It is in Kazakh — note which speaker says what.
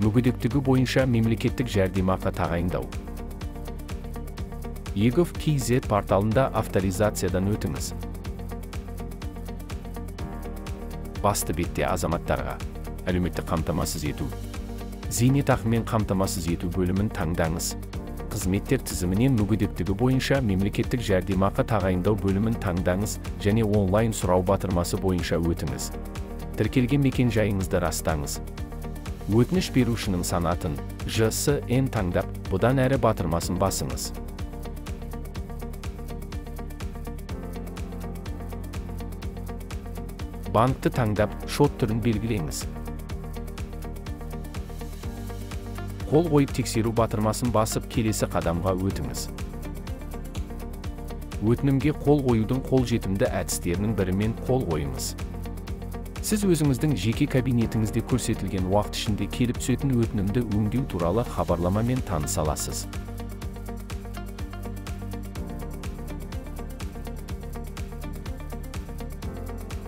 Speaker 1: мүгедектігі бойынша мемлекеттік жәрдемақы тағайындау. Egov.kz порталында авторизациядан өтіңіз. Басты бетте азаматтарға әлеуметтік қамтамасыз ету, зейнетақымен қамтамасыз ету бөлімін таңдаңыз. Қызметтер тізімінен мүгедектігі бойынша мемлекеттік жәрдемақы тағайындау бөлімін таңдаңыз және онлайн сұрау батырмасы бойынша өтіңіз. Тіркелген мекен жайыңызды растаңыз. Өтініш берушінің санатын ЖСН таңдап, бұдан әрі батырмасын басыңыз. Банкты таңдап, шот түрін белгілеңіз. Қол қойып тексеру батырмасын басып, келесі қадамға өтіңіз. Өтінімге қол қоюдың қолжетімді әдістерінің бірімен қол қойыңыз. Сіз өзіңіздің жеке кабинетіңізде көрсетілген уақыт ішінде келіп түсетін өтінімді өңдеу туралы хабарламамен таныса аласыз.